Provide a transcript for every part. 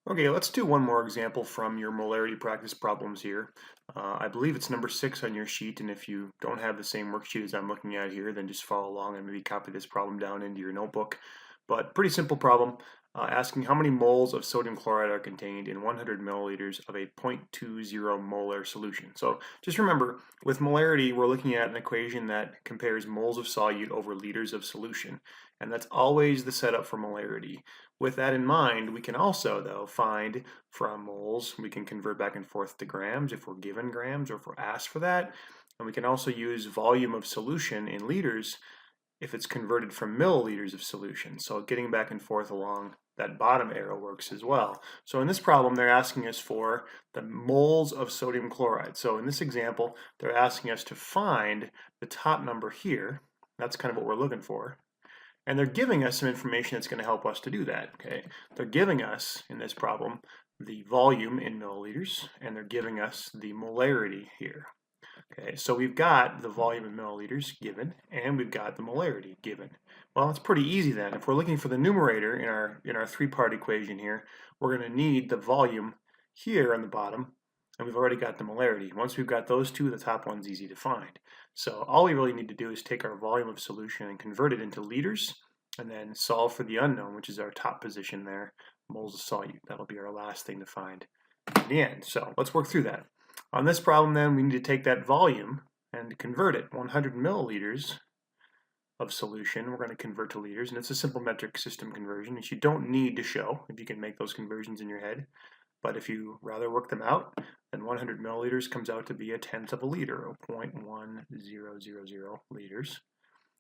Okay, let's do one more example from your molarity practice problems here. I believe it's number 6 on your sheet, and if you don't have the same worksheet as I'm looking at here, then just follow along and maybe copy this problem down into your notebook. But pretty simple problem, asking how many moles of sodium chloride are contained in 100 milliliters of a 0.20 molar solution. So just remember, with molarity, we're looking at an equation that compares moles of solute over liters of solution, and that's always the setup for molarity. With that in mind, we can also, though, find from moles, we can convert back and forth to grams if we're given grams or if we're asked for that. And we can also use volume of solution in liters if it's converted from milliliters of solution. So getting back and forth along that bottom arrow works as well. So in this problem, they're asking us for the moles of sodium chloride. So in this example, they're asking us to find the top number here. That's kind of what we're looking for. And they're giving us some information that's going to help us to do that. Okay, they're giving us in this problem the volume in milliliters, and they're giving us the molarity here. Okay, so we've got the volume in milliliters given, and we've got the molarity given. Well, it's pretty easy then. If we're looking for the numerator in our three-part equation here, we're going to need the volume here on the bottom, and we've already got the molarity. Once we've got those two, the top one's easy to find. So all we really need to do is take our volume of solution and convert it into liters, and then solve for the unknown, which is our top position there, moles of solute. That'll be our last thing to find in the end. So let's work through that. On this problem then, we need to take that volume and convert it. 100 milliliters of solution, we're going to convert to liters, and it's a simple metric system conversion, which you don't need to show if you can make those conversions in your head. But if you rather work them out, then 100 milliliters comes out to be a tenth of a liter, or 0.1000 liters.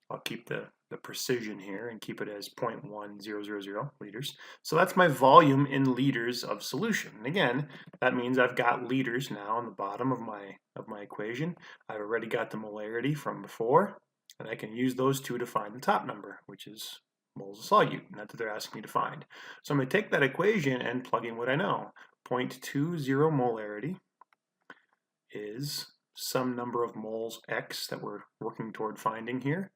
I'll keep the precision here and keep it as 0.1000 liters. So that's my volume in liters of solution. And again, that means I've got liters now on the bottom of my equation. I've already got the molarity from before, and I can use those two to find the top number, which is moles of solute, and that's what they're asking me to find. So I'm going to take that equation and plug in what I know. 0.20 molarity is some number of moles X that we're working toward finding here,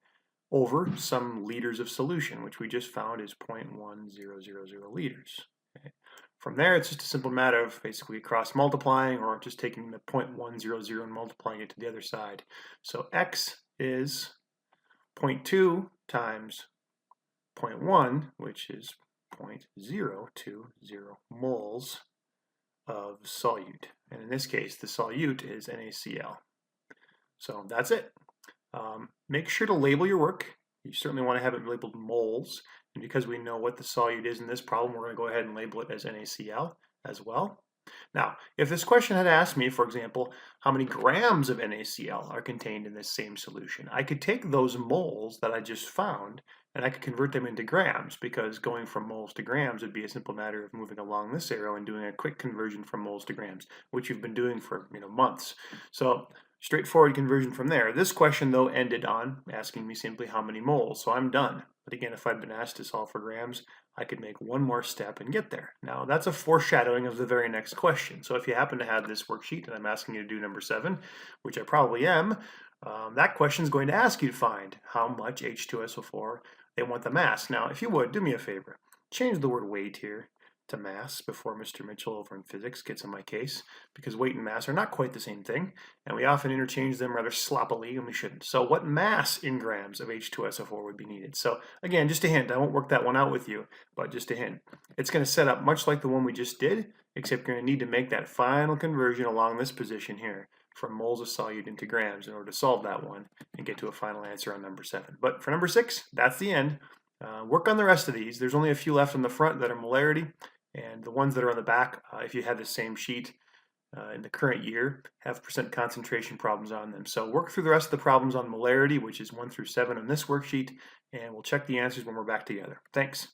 over some liters of solution, which we just found is 0.1000 liters. Okay. From there, it's just a simple matter of basically cross multiplying or just taking the 0.100 and multiplying it to the other side. So X is 0.2 times 0.1, which is 0.020 moles of solute. And in this case, the solute is NaCl. So that's it. Make sure to label your work. You certainly want to have it labeled moles. And because we know what the solute is in this problem, we're going to go ahead and label it as NaCl as well. Now, if this question had asked me, for example, how many grams of NaCl are contained in this same solution, I could take those moles that I just found and I could convert them into grams, because going from moles to grams would be a simple matter of moving along this arrow and doing a quick conversion from moles to grams, which you've been doing for months. So straightforward conversion from there. This question, though, ended on asking me simply how many moles, so I'm done. But again, if I'd been asked to solve for grams, I could make one more step and get there. Now, that's a foreshadowing of the very next question. So if you happen to have this worksheet and I'm asking you to do number 7, which I probably am, that question is going to ask you to find how much H2SO4 they want the mass. Now, if you would, do me a favor. Change the word weight here to mass before Mr. Mitchell over in physics gets on my case, because weight and mass are not quite the same thing, and we often interchange them rather sloppily, and we shouldn't. So what mass in grams of H2SO4 would be needed? So again, just a hint, I won't work that one out with you, but just a hint. It's going to set up much like the one we just did, except you're going to need to make that final conversion along this position here from moles of solute into grams in order to solve that one and get to a final answer on number 7. But for number 6, that's the end. Work on the rest of these. There's only a few left on the front that are molarity, and the ones that are on the back, if you have the same sheet in the current year, have percent concentration problems on them. So work through the rest of the problems on molarity, which is 1 through 7 on this worksheet, and we'll check the answers when we're back together. Thanks.